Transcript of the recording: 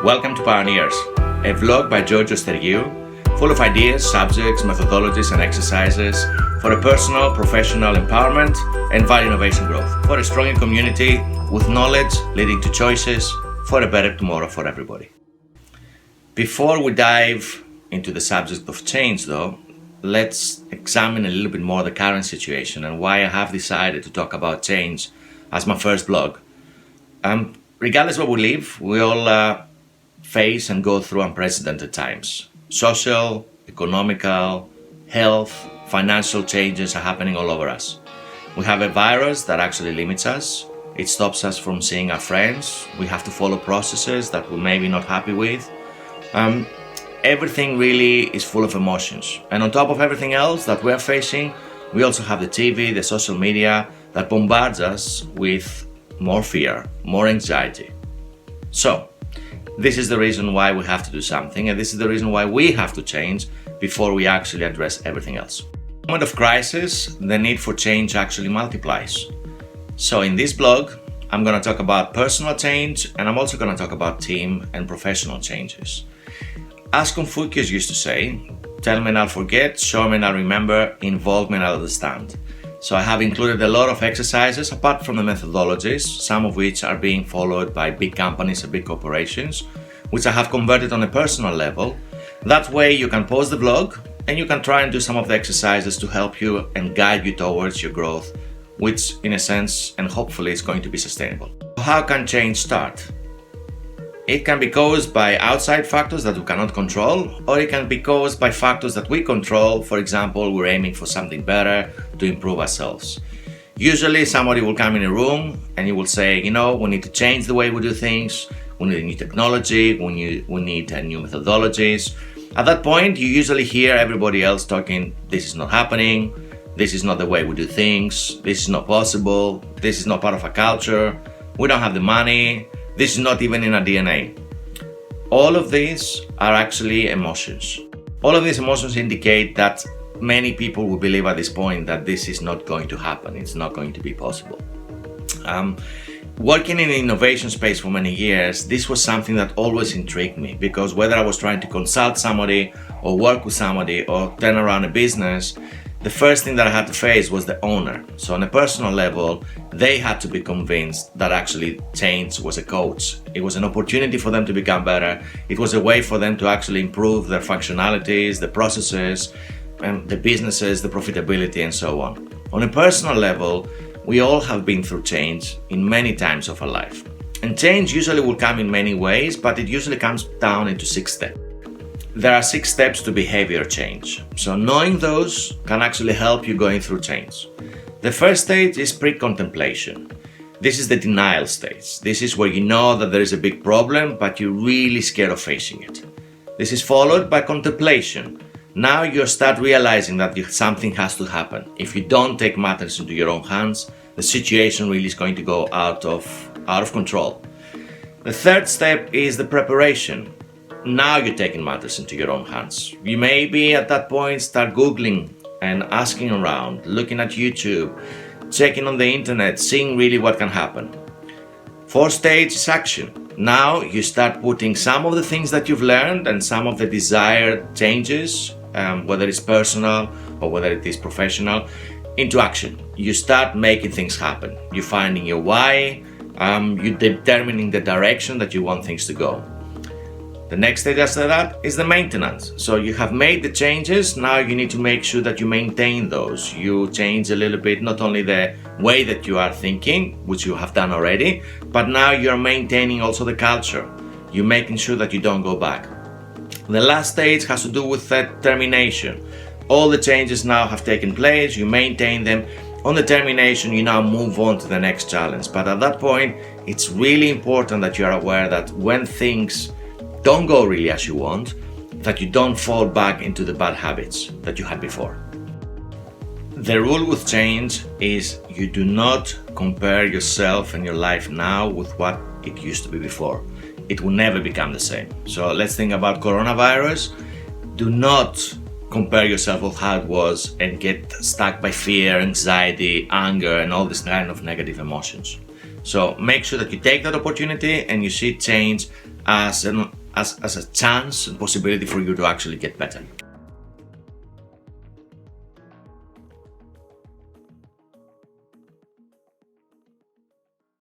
Welcome to Pioneers, a vlog by Giorgio Stergiou, full of ideas, subjects, methodologies and exercises for a personal, professional empowerment and value innovation growth, for a stronger community with knowledge leading to choices for a better tomorrow for everybody. Before we dive into the subject of change though, let's examine a little bit more the current situation and why I have decided to talk about change as my first blog. Regardless of where we live, we all face and go through unprecedented times. Social, economical, health, financial changes are happening all over us. We have a virus that actually limits us. It stops us from seeing our friends. We have to follow processes that we're maybe not happy with. Everything really is full of emotions. And on top of everything else that we're facing, we also have the TV, the social media that bombards us with more fear, more anxiety. So, this is the reason why we have to do something, and this is the reason why we have to change before we actually address everything else. In a moment of crisis, the need for change actually multiplies. So in this blog, I'm going to talk about personal change, and I'm also going to talk about team and professional changes. As Confucius used to say, tell me and I'll forget, show me and I'll remember, involve me and I'll understand. So I have included a lot of exercises apart from the methodologies, some of which are being followed by big companies and big corporations, which I have converted on a personal level. That way you can pause the vlog and you can try and do some of the exercises to help you and guide you towards your growth, which in a sense and hopefully is going to be sustainable. How can change start? It can be caused by outside factors that we cannot control, or it can be caused by factors that we control. For example, we're aiming for something better to improve ourselves. Usually somebody will come in a room and you will say, we need to change the way we do things, we need a new technology, we need new methodologies. At that point, you usually hear everybody else talking, this is not happening, this is not the way we do things, this is not possible, this is not part of our culture, we don't have the money, this is not even in our DNA. All of these are actually emotions. All of these emotions indicate that many people will believe at this point that this is not going to happen, it's not going to be possible. Working in the innovation space for many years, this was something that always intrigued me, because whether I was trying to consult somebody or work with somebody or turn around a business, the first thing that I had to face was the owner. So on a personal level, they had to be convinced that actually change was a coach. It was an opportunity for them to become better. It was a way for them to actually improve their functionalities, the processes, the businesses, the profitability, and so on. On a personal level, we all have been through change in many times of our life. And change usually will come in many ways, but it usually comes down into 6 steps. There are 6 steps to behavior change. So knowing those can actually help you going through change. The first stage is pre-contemplation. This is the denial stage. This is where you know that there is a big problem, but you're really scared of facing it. This is followed by contemplation. Now you start realizing that something has to happen. If you don't take matters into your own hands, the situation really is going to go out of control. The third step is the preparation. Now you're taking matters into your own hands. You maybe at that point start Googling and asking around, looking at YouTube, checking on the internet, seeing really what can happen. Fourth stage is action. Now you start putting some of the things that you've learned and some of the desired changes, whether it's personal or whether it is professional, into action. You start making things happen. You're finding your why, you're determining the direction that you want things to go. The next stage after that is the maintenance. So you have made the changes, now you need to make sure that you maintain those. You change a little bit, not only the way that you are thinking, which you have done already, but now you're maintaining also the culture. You're making sure that you don't go back. The last stage has to do with termination. All the changes now have taken place, you maintain them. On the termination, you now move on to the next challenge. But at that point, it's really important that you are aware that when things don't go really as you want, that you don't fall back into the bad habits that you had before. The rule with change is you do not compare yourself and your life now with what it used to be before. It will never become the same. So let's think about coronavirus. Do not compare yourself with how it was and get stuck by fear, anxiety, anger, and all this kind of negative emotions. So make sure that you take that opportunity and you see change as a chance and possibility for you to actually get better.